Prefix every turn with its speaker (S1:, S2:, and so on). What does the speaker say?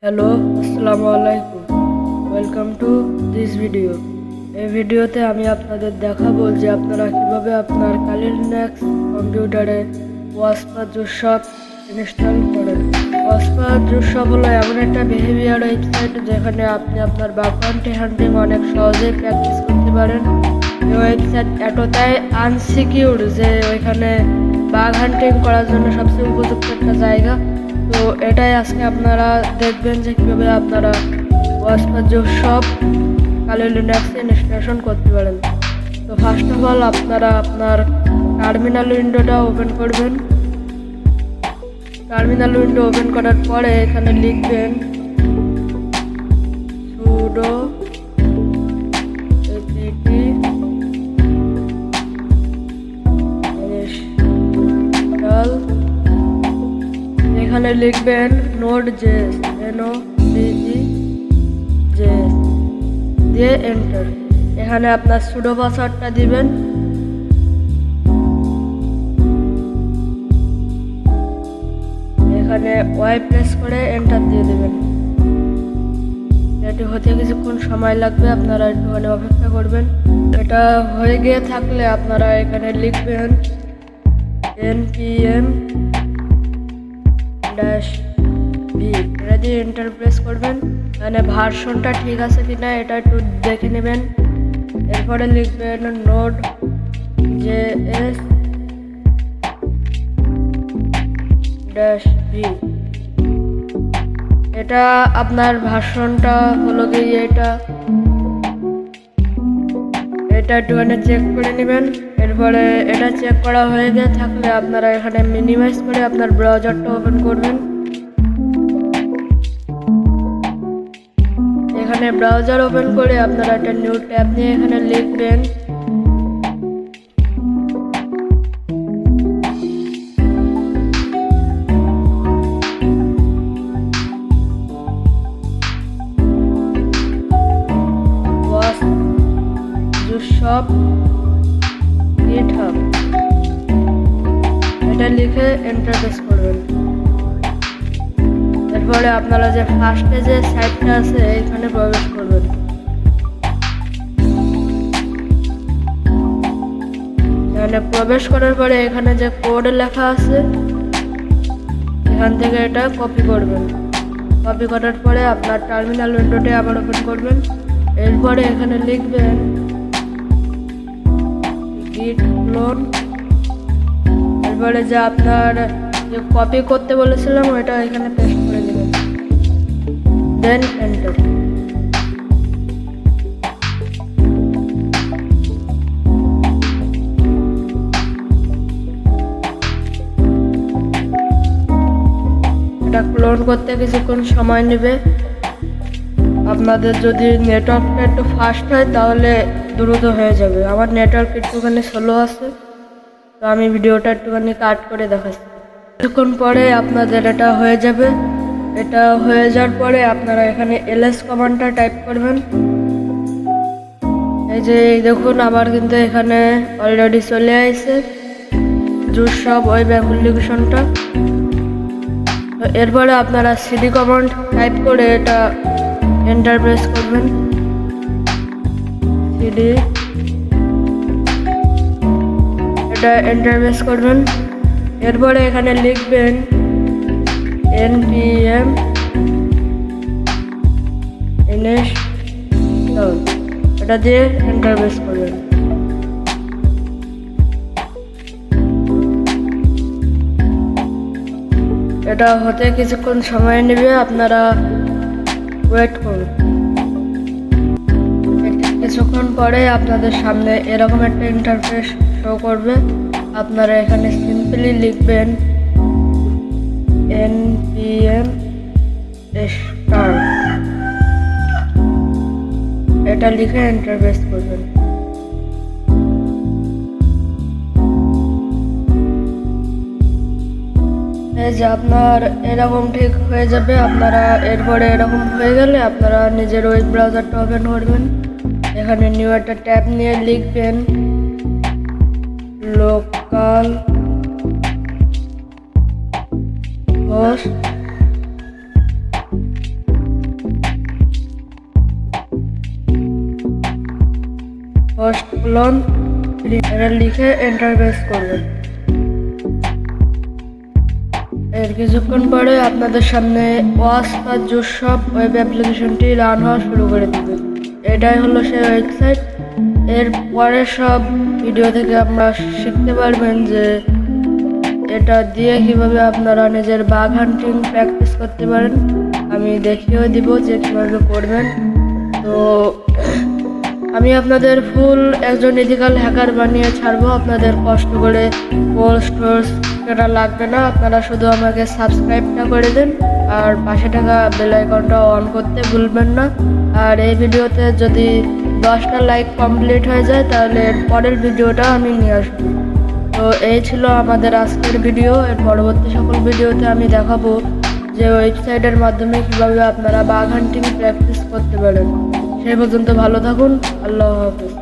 S1: Hello, আসসালামু আলাইকুম। Welcome to this video. এই ভিডিওতে আমি আপনাদের দেখাবো যে আপনারা কিভাবে আপনার কালিনেক্স কম্পিউটারে owasp সব ইনস্টল করেন। owasp সব হলো এমন একটা বিহেভিয়ার ওয়েবসাইট যেখানে আপনি আপনার বাগ হান্টিং অনেক সহজেই প্র্যাকটিস করতে পারেন। এই ওয়েবসাইট এতটাই আনসিকিউর যে ওইখানে বাগ হান্টিং করার জন্য সবচেয়ে উপযুক্ত একটা জায়গা। তো এটাই আজকে আপনারা দেখবেন যে কীভাবে আপনারা owasp সব লিনাক্সে ইনস্টলেশন করতে পারেন। তো ফার্স্ট অফ অল আপনারা আপনার টার্মিনাল উইন্ডোটা ওপেন করবেন। টার্মিনাল উইন্ডো ওপেন করার পরে এখানে লিখবেন sudo apt install, এখানে লিখবেন node.js দিয়ে এন্টার। এখানে আপনার সুডো পাসওয়ার্ডটা দিবেন। এখানে ওয়াই প্রেস করে এন্টার দিয়ে দেবেন। এটি হতে কিছুক্ষণ সময় লাগবে, আপনারা একটুখানি অপেক্ষা করবেন। এটা হয়ে গিয়ে থাকলে আপনারা এখানে লিখবেন npm-v, এটা দিয়ে এন্টার প্রেস করবেন। মানে ভার্সনটা ঠিক আছে কিনা এটা একটু দেখে নেবেন। এরপরে লিখবেন node.js-v, এটা আপনার ভার্সনটা হলো গিয়ে এটা একটুখানি চেক করে নেবেন। এরপরে এটা চেক করা হয়ে গিয়ে থাকলে আপনারা এখানে মিনিমাইজ করে আপনার ব্রাউজারটা ওপেন করবেন। এখানে ব্রাউজার ওপেন করে আপনারা একটা নিউ ট্যাব নিয়ে এখানে লিখবেন সব GitHub, এটা লিখে এন্টার প্রেস করবেন। এরপরে আপনারা যে ফার্স্টে যে সাইটটা আছে এখানে প্রবেশ করবেন। এখানে প্রবেশ করার পরে এখানে যে কোড লেখা আছে এখান থেকে এটা কপি করবেন। কপি করার পরে আপনার টার্মিনাল উইন্ডোতে আবার ওপেন করবেন। এরপরে এখানে লিখবেন git clone, এরপরে যে আপনার যে কপি করতে বলেছিলাম ওইটা এখানে পেস্ট করে দেবেন, দেন এন্টার। এটা ক্লোন করতে কিছুক্ষণ সময় নেবে। আপনাদের যদি নেটওয়ার্কটা একটু ফাস্ট হয় তাহলে দ্রুত হয়ে যাবে। আমার নেটওয়ার্ক একটুখানি স্লো আছে, তো আমি ভিডিওটা একটুখানি কাট করে দেখাচ্ছি। কিছুক্ষণ পরে আপনাদের এটা হয়ে যাবে। এটা হয়ে যাওয়ার পরে আপনারা এখানে ls কমান্ডটা টাইপ করবেন। এই যে দেখুন আমার কিন্তু এখানে অলরেডি চলে আসছে সব ওয়েব অ্যাপ্লিকেশনটা। তো এরপরে আপনারা cd কমান্ড টাইপ করে এটা এন্টার প্রেস করবেন। cd, এটা এন্টার প্রেস করবেন। এরপরে এখানে লিখবেন npm install, এটা দিয়ে এন্টার প্রেস করবেন। এটা হতে কিছুক্ষণ সময় নেবে, আপনারা ওয়েট করুন। কিছুক্ষণ পরে আপনাদের সামনে এরকম একটা ইন্টারফেস শো করবে। আপনারা এখানে সিম্পলি লিখবেন npm start, এটা লিখে এন্টার প্রেস করবেন। এই যে আপনার এরকম ঠিক হয়ে যাবে। আপনারা এরপরে এরকম হয়ে গেলে আপনারা নিজের ওয়েব ব্রাউজারটা ওপেন করবেন। এখানে নিউ একটা ট্যাব নিয়ে লিখবেন লোকাল হোস্ট পোস্ট ক্লোন লিখে এন্টার প্রেস করবেন। এর কিছুক্ষণ পরে আপনাদের সামনে ওয়াসপ সব ওয়েব অ্যাপ্লিকেশনটি রান হওয়া শুরু করে দেবে। এটাই হলো সেই ওয়েবসাইট। এর পরে সব ভিডিও থেকে আপনারা শিখতে পারবেন যে এটা দিয়ে কিভাবে আপনারা নিজের বাগ হান্টিং প্র্যাকটিস করতে পারেন। আমি দেখিয়েও দিব যে কীভাবে করবেন। তো আমি আপনাদের ফুল একজন ইথিক্যাল হ্যাকার বানিয়ে ছাড়বো। আপনাদের কষ্ট করে পোস্ট কেনা লাগবে না। আপনারা শুধু আমাকে সাবস্ক্রাইবটা করে দেন আর পাশে থাকা বেল আইকনটা অন করতে ভুলবেন না। আর এই ভিডিওতে যদি 10টা লাইক কমপ্লিট হয়ে যায় তাহলে এর পরের ভিডিওটা আমি নিয়ে আসবো। তো এই ছিল আমাদের আজকের ভিডিও। এর পরবর্তী সকল ভিডিওতে আমি দেখাবো যে ওয়েবসাইটের মাধ্যমে কীভাবে আপনারা বাগ হান্টিং প্র্যাকটিস করতে পারেন। সেই পর্যন্ত ভালো থাকুন। আল্লাহ হাফেজ।